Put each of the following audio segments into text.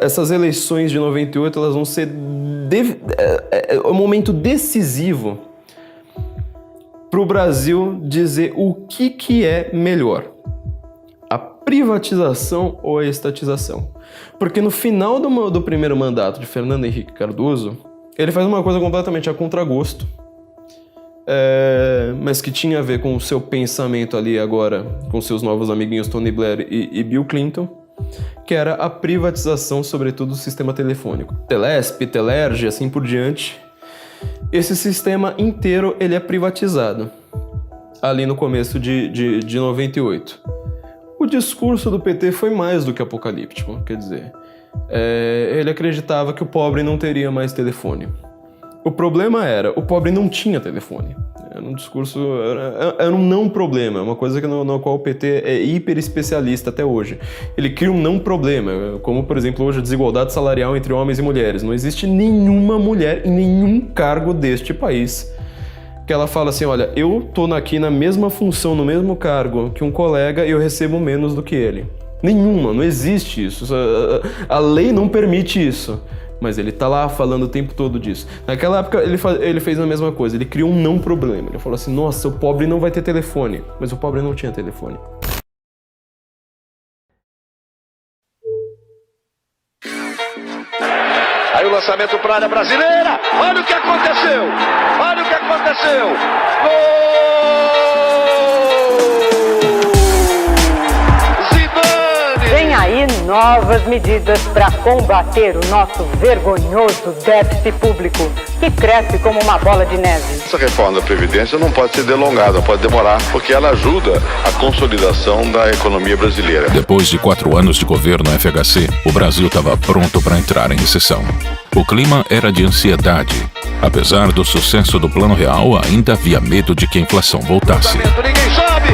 essas eleições de 98, elas vão ser um momento decisivo para o Brasil dizer o que é melhor. A privatização ou a estatização. Porque no final do primeiro mandato de Fernando Henrique Cardoso, ele faz uma coisa completamente a contragosto, mas que tinha a ver com o seu pensamento ali agora, com seus novos amiguinhos Tony Blair e Bill Clinton, que era a privatização, sobretudo, do sistema telefônico. Telesp, Telerge, assim por diante. Esse sistema inteiro ele é privatizado, ali no começo de 98. O discurso do PT foi mais do que apocalíptico, quer dizer, ele acreditava que o pobre não teria mais telefone. O problema era, o pobre não tinha telefone. Era um discurso, era um não problema, uma coisa no qual o PT é hiper especialista até hoje. Ele cria um não problema, como por exemplo hoje a desigualdade salarial entre homens e mulheres. Não existe nenhuma mulher em nenhum cargo deste país que ela fala assim, olha, eu tô aqui na mesma função, no mesmo cargo que um colega e eu recebo menos do que ele. Nenhuma, não existe isso. A lei não permite isso. Mas ele tá lá falando o tempo todo disso. Naquela época ele fez a mesma coisa, ele criou um não problema. Ele falou assim, nossa, o pobre não vai ter telefone. Mas o pobre não tinha telefone. Aí o lançamento para a área brasileira. Olha o que aconteceu. Olha o que aconteceu. Gol! Zidane! Vem aí novas medidas para combater o nosso vergonhoso déficit público, que cresce como uma bola de neve. Essa reforma da Previdência não pode ser delongada, pode demorar, porque ela ajuda a consolidação da economia brasileira. Depois de 4 anos de governo FHC, o Brasil estava pronto para entrar em recessão. O clima era de ansiedade. Apesar do sucesso do Plano Real, ainda havia medo de que a inflação voltasse. Ninguém sabe!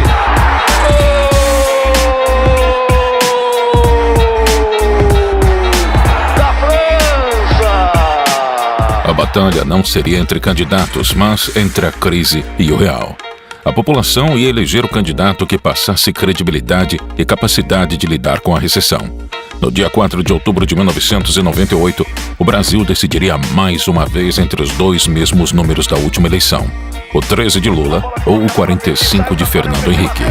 A batalha não seria entre candidatos, mas entre a crise e o real. A população ia eleger o candidato que passasse credibilidade e capacidade de lidar com a recessão. No dia 4 de outubro de 1998, o Brasil decidiria mais uma vez entre os dois mesmos números da última eleição, o 13 de Lula ou o 45 de Fernando Henrique.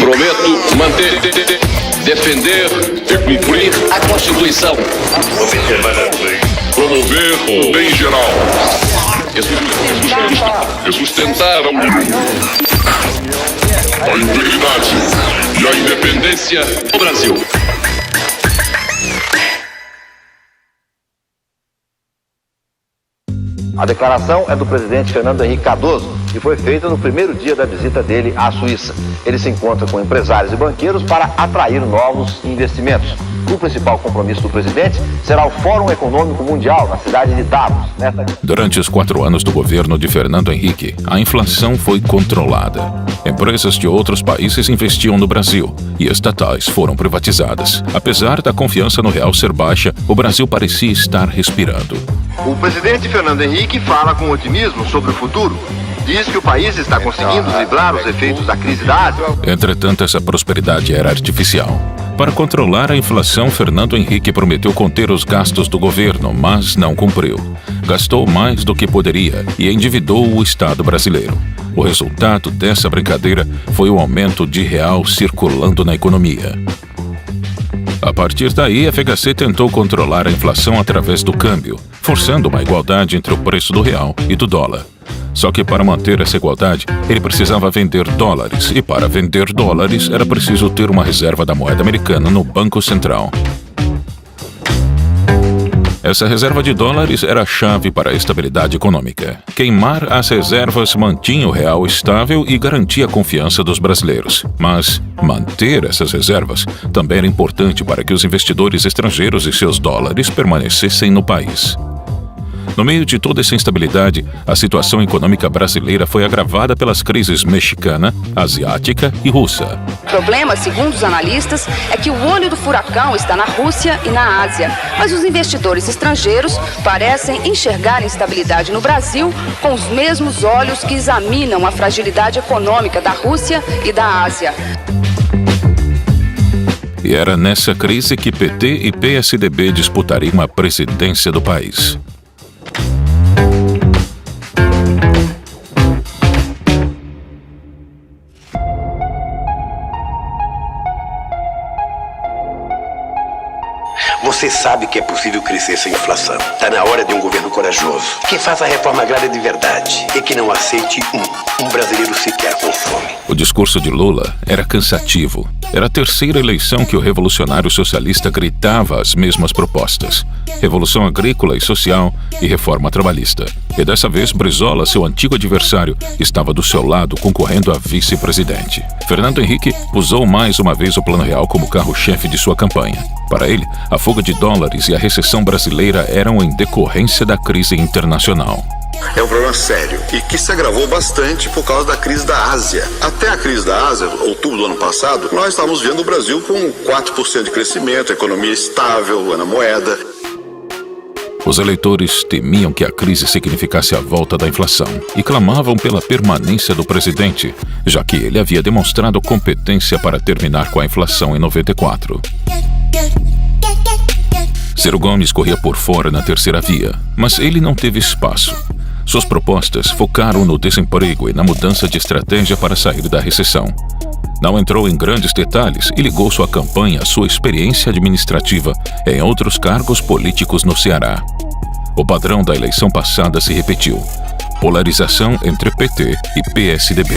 Prometo manter, defender e cumprir a Constituição. Promover o bem geral. E sustentar A integridade e a independência do Brasil. A declaração é do presidente Fernando Henrique Cardoso e foi feita no primeiro dia da visita dele à Suíça. Ele se encontra com empresários e banqueiros para atrair novos investimentos. O principal compromisso do presidente será o Fórum Econômico Mundial, na cidade de Davos. Durante os 4 anos do governo de Fernando Henrique, a inflação foi controlada. Empresas de outros países investiam no Brasil e estatais foram privatizadas. Apesar da confiança no real ser baixa, o Brasil parecia estar respirando. O presidente Fernando Henrique fala com otimismo sobre o futuro. Diz que o país está conseguindo driblar os efeitos da crise da Ásia. Entretanto, essa prosperidade era artificial. Para controlar a inflação, Fernando Henrique prometeu conter os gastos do governo, mas não cumpriu. Gastou mais do que poderia e endividou o Estado brasileiro. O resultado dessa brincadeira foi o aumento de real circulando na economia. A partir daí, a FHC tentou controlar a inflação através do câmbio, forçando uma igualdade entre o preço do real e do dólar. Só que para manter essa igualdade, ele precisava vender dólares, e para vender dólares era preciso ter uma reserva da moeda americana no Banco Central. Essa reserva de dólares era a chave para a estabilidade econômica. Queimar as reservas mantinha o real estável e garantia a confiança dos brasileiros. Mas manter essas reservas também era importante para que os investidores estrangeiros e seus dólares permanecessem no país. No meio de toda essa instabilidade, a situação econômica brasileira foi agravada pelas crises mexicana, asiática e russa. O problema, segundo os analistas, é que o olho do furacão está na Rússia e na Ásia. Mas os investidores estrangeiros parecem enxergar a instabilidade no Brasil com os mesmos olhos que examinam a fragilidade econômica da Rússia e da Ásia. E era nessa crise que PT e PSDB disputariam a presidência do país. Você sabe que é possível crescer sem inflação. Está na hora de um governo corajoso, que faça a reforma agrária de verdade e que não aceite um brasileiro sequer com fome. O discurso de Lula era cansativo. Era a terceira eleição que o revolucionário socialista gritava as mesmas propostas: revolução agrícola e social e reforma trabalhista. E dessa vez, Brizola, seu antigo adversário, estava do seu lado concorrendo a vice-presidente. Fernando Henrique usou mais uma vez o Plano Real como carro-chefe de sua campanha. Para ele, a fuga de dólares e a recessão brasileira eram em decorrência da crise internacional. É um problema sério e que se agravou bastante por causa da crise da Ásia. Até a crise da Ásia, outubro do ano passado, nós estávamos vendo o Brasil com 4% de crescimento, economia estável na moeda. Os eleitores temiam que a crise significasse a volta da inflação e clamavam pela permanência do presidente, já que ele havia demonstrado competência para terminar com a inflação em 94. Ciro Gomes corria por fora na terceira via, mas ele não teve espaço. Suas propostas focaram no desemprego e na mudança de estratégia para sair da recessão. Não entrou em grandes detalhes e ligou sua campanha à sua experiência administrativa em outros cargos políticos no Ceará. O padrão da eleição passada se repetiu: polarização entre PT e PSDB.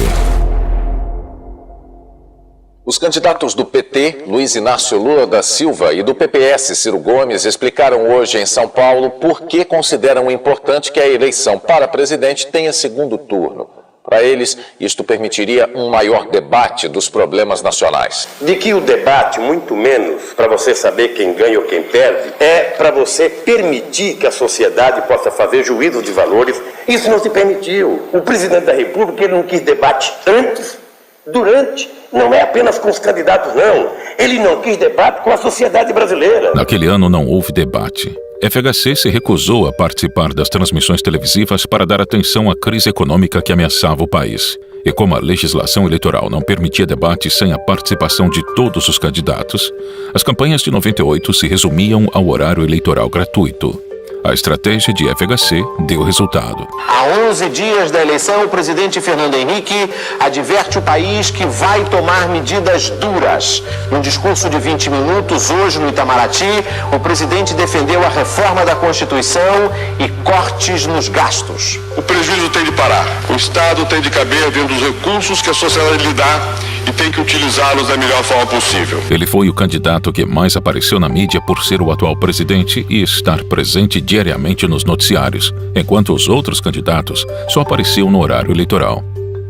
Os candidatos do PT, Luiz Inácio Lula da Silva, e do PPS, Ciro Gomes, explicaram hoje em São Paulo por que consideram importante que a eleição para presidente tenha segundo turno. Para eles, isto permitiria um maior debate dos problemas nacionais. De que o debate, muito menos para você saber quem ganha ou quem perde, é para você permitir que a sociedade possa fazer juízo de valores. Isso não se permitiu. O presidente da República, ele não quis debate antes, durante, não é apenas com os candidatos, não. Ele não quis debate com a sociedade brasileira. Naquele ano não houve debate. FHC se recusou a participar das transmissões televisivas para dar atenção à crise econômica que ameaçava o país. E como a legislação eleitoral não permitia debate sem a participação de todos os candidatos, as campanhas de 98 se resumiam ao horário eleitoral gratuito. A estratégia de FHC deu resultado. Há 11 dias da eleição, o presidente Fernando Henrique adverte o país que vai tomar medidas duras. Num discurso de 20 minutos, hoje no Itamaraty, o presidente defendeu a reforma da Constituição e cortes nos gastos. O prejuízo tem de parar. O Estado tem de caber dentro dos recursos que a sociedade lhe dá e tem que utilizá-los da melhor forma possível. Ele foi o candidato que mais apareceu na mídia por ser o atual presidente e estar presente diariamente nos noticiários, enquanto os outros candidatos só apareciam no horário eleitoral.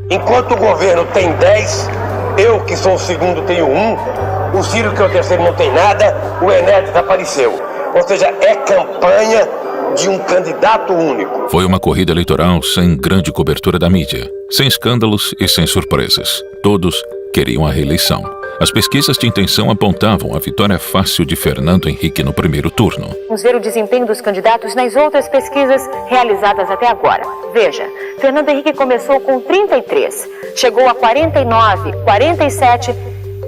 Enquanto o governo tem 10, eu que sou o segundo tenho 1, o Ciro que é o terceiro não tem nada, o Enéas desapareceu. Ou seja, é campanha de um candidato único. Foi uma corrida eleitoral sem grande cobertura da mídia, sem escândalos e sem surpresas. Todos queriam a reeleição. As pesquisas de intenção apontavam a vitória fácil de Fernando Henrique no primeiro turno. Vamos ver o desempenho dos candidatos nas outras pesquisas realizadas até agora. Veja, Fernando Henrique começou com 33, chegou a 49, 47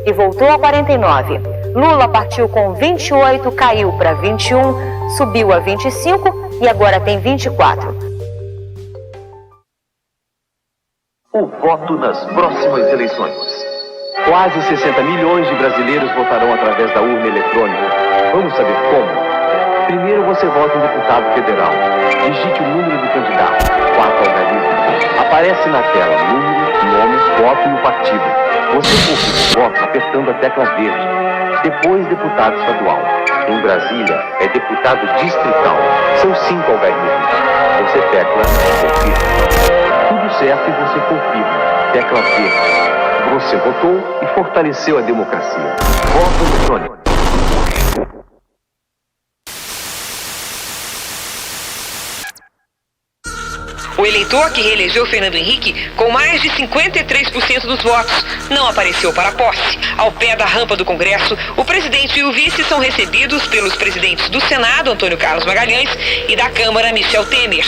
e voltou a 49. Lula partiu com 28, caiu para 21, subiu a 25 e agora tem 24. O voto nas próximas eleições. Quase 60 milhões de brasileiros votarão através da urna eletrônica. Vamos saber como? Primeiro você vota em deputado federal. Digite o número do candidato. 4 algarismos. Aparece na tela número, nome, foto e o partido. Você confirma o voto apertando a tecla verde. Depois deputado estadual. Em Brasília é deputado distrital. São 5 algarismos. Você tecla confirma. Tudo certo e você confirma. Tecla verde. Você votou e fortaleceu a democracia. Voto eletrônico. eleitor que reelegeu Fernando Henrique com mais de 53% dos votos não apareceu para a posse. Ao pé da rampa do Congresso, o presidente e o vice são recebidos pelos presidentes do Senado, Antônio Carlos Magalhães, e da Câmara, Michel Temer.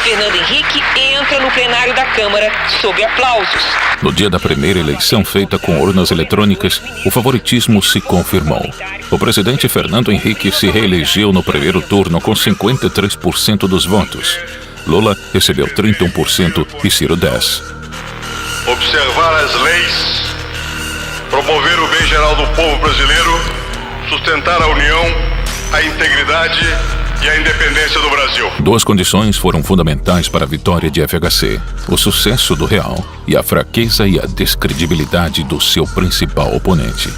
Fernando Henrique entra no plenário da Câmara sob aplausos. No dia da primeira eleição feita com urnas eletrônicas, o favoritismo se confirmou. O presidente Fernando Henrique se reelegeu no primeiro turno com 53% dos votos. Lula recebeu 31% e Ciro 10%. Observar as leis, promover o bem geral do povo brasileiro, sustentar a união, a integridade e a independência do Brasil. Duas condições foram fundamentais para a vitória de FHC: o sucesso do real e a fraqueza e a descredibilidade do seu principal oponente.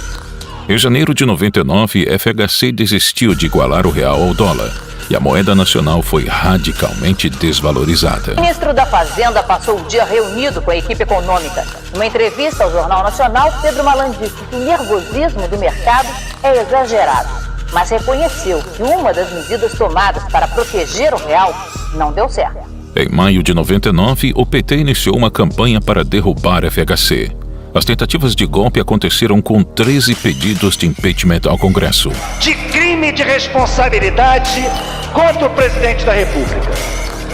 Em janeiro de 99, FHC desistiu de igualar o real ao dólar e a moeda nacional foi radicalmente desvalorizada. O ministro da Fazenda passou o dia reunido com a equipe econômica. Numa entrevista ao Jornal Nacional, Pedro Malan disse que o nervosismo do mercado é exagerado, mas reconheceu que uma das medidas tomadas para proteger o real não deu certo. Em maio de 99, o PT iniciou uma campanha para derrubar a FHC. As tentativas de golpe aconteceram com 13 pedidos de impeachment ao Congresso. De crime de responsabilidade contra o presidente da República.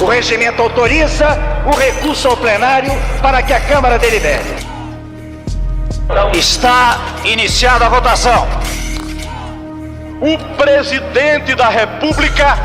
O regimento autoriza o recurso ao plenário para que a Câmara delibere. Está iniciada a votação. O presidente da República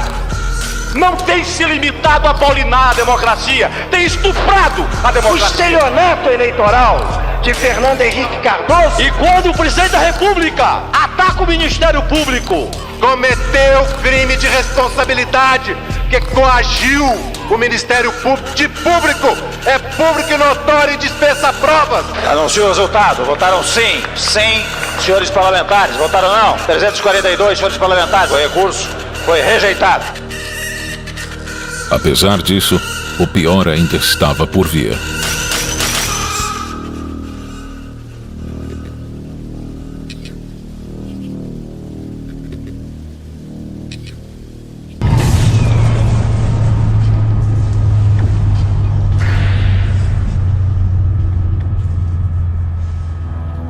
não tem se limitado a paulinar a democracia, tem estuprado a O democracia. estelionato eleitoral de Fernando Henrique Cardoso. E quando o presidente da República ataca o Ministério Público, cometeu crime de responsabilidade, que coagiu o Ministério Público. É público e notório e dispensa provas. Anunciou o resultado. Votaram sim. 100 senhores parlamentares. Votaram não. 342 senhores parlamentares. O recurso foi rejeitado. Apesar disso, o pior ainda estava por vir.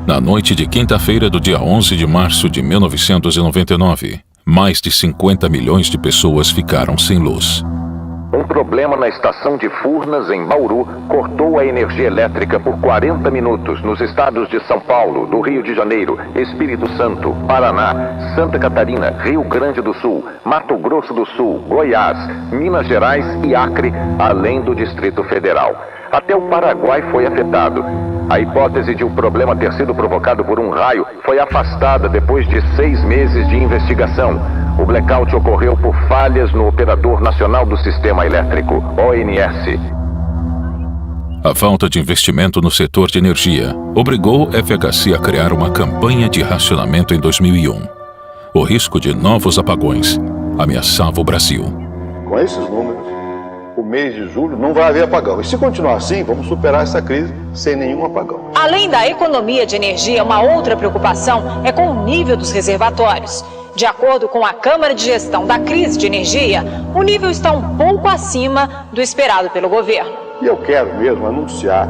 Na noite de quinta-feira do dia 11 de março de 1999, mais de 50 milhões de pessoas ficaram sem luz. Um problema na estação de Furnas, em Bauru, cortou a energia elétrica por 40 minutos nos estados de São Paulo, do Rio de Janeiro, Espírito Santo, Paraná, Santa Catarina, Rio Grande do Sul, Mato Grosso do Sul, Goiás, Minas Gerais e Acre, além do Distrito Federal. Até o Paraguai foi afetado. A hipótese de o problema ter sido provocado por um raio foi afastada depois de 6 meses de investigação. O blackout ocorreu por falhas no Operador Nacional do Sistema Elétrico, ONS. A falta de investimento no setor de energia obrigou a FHC a criar uma campanha de racionamento em 2001. O risco de novos apagões ameaçava o Brasil. Com esses números, o mês de julho não vai haver apagão. E se continuar assim, vamos superar essa crise sem nenhum apagão. Além da economia de energia, uma outra preocupação é com o nível dos reservatórios. De acordo com a Câmara de Gestão da Crise de Energia, o nível está um pouco acima do esperado pelo governo. E eu quero mesmo anunciar,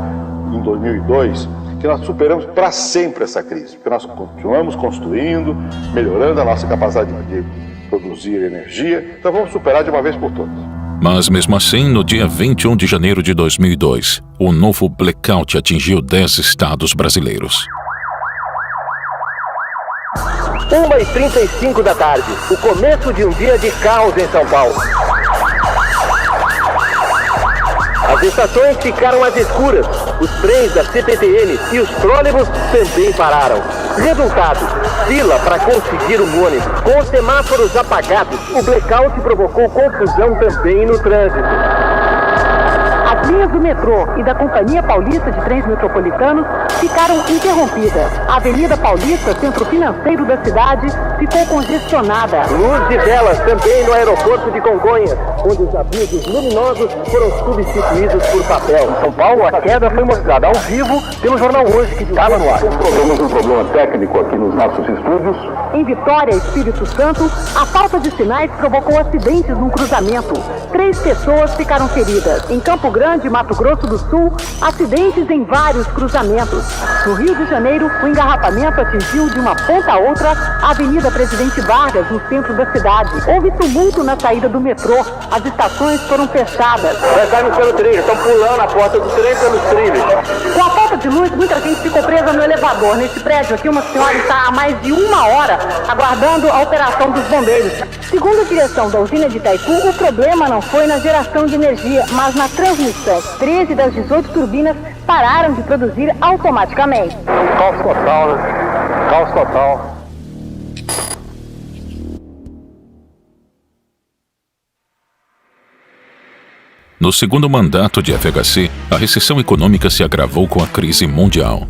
em 2002, que nós superamos para sempre essa crise. Porque nós continuamos construindo, melhorando a nossa capacidade de produzir energia. Então vamos superar de uma vez por todas. Mas mesmo assim, no dia 21 de janeiro de 2002, o novo blackout atingiu 10 estados brasileiros. 1h35 da tarde, o começo de um dia de caos em São Paulo. As estações ficaram às escuras, os trens da CPTM e os trólebus também pararam. Resultado, fila para conseguir um ônibus. Com os semáforos apagados, o blackout provocou confusão também no trânsito. As linhas linhas do metrô e da Companhia Paulista de Trens Metropolitanos ficaram interrompidas. A Avenida Paulista, centro financeiro da cidade, ficou congestionada. Luz de velas também no aeroporto de Congonhas, onde os avisos luminosos foram substituídos por papel. Em São Paulo, a queda foi mostrada ao vivo pelo jornal Hoje, que estava no ar. Temos um problema técnico aqui nos nossos estúdios. Em Vitória, Espírito Santo, a falta de sinais provocou acidentes num cruzamento. 3 pessoas ficaram feridas. Em Campo Grande, Mato Grosso do Sul, acidentes em vários cruzamentos. No Rio de Janeiro, o engarrafamento atingiu de uma ponta a outra a Avenida Presidente Vargas, no centro da cidade. Houve tumulto na saída do metrô. As estações foram fechadas. Nós saímos pelo trilho, estão pulando a porta do trem pelos trilhos. Com a falta de luz, muita gente ficou presa no elevador. Nesse prédio aqui, uma senhora está há mais de 1 hora aguardando a operação dos bombeiros. Segundo a direção da usina de Itaipu, o problema não foi na geração de energia, mas na transmissão. 13 das 18 turbinas pararam de produzir automaticamente. Caos total, né? Caos total. No segundo mandato de FHC, a recessão econômica se agravou com a crise mundial.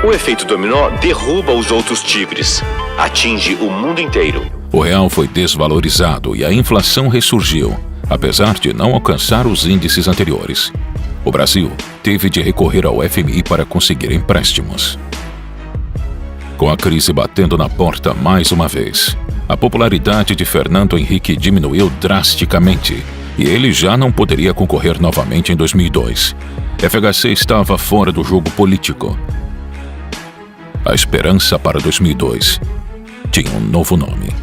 O efeito dominó derruba os outros tigres, atinge o mundo inteiro. O real foi desvalorizado e a inflação ressurgiu, apesar de não alcançar os índices anteriores. O Brasil teve de recorrer ao FMI para conseguir empréstimos. Com a crise batendo na porta mais uma vez, a popularidade de Fernando Henrique diminuiu drasticamente e ele já não poderia concorrer novamente em 2002. FHC estava fora do jogo político. A esperança para 2002 tinha um novo nome.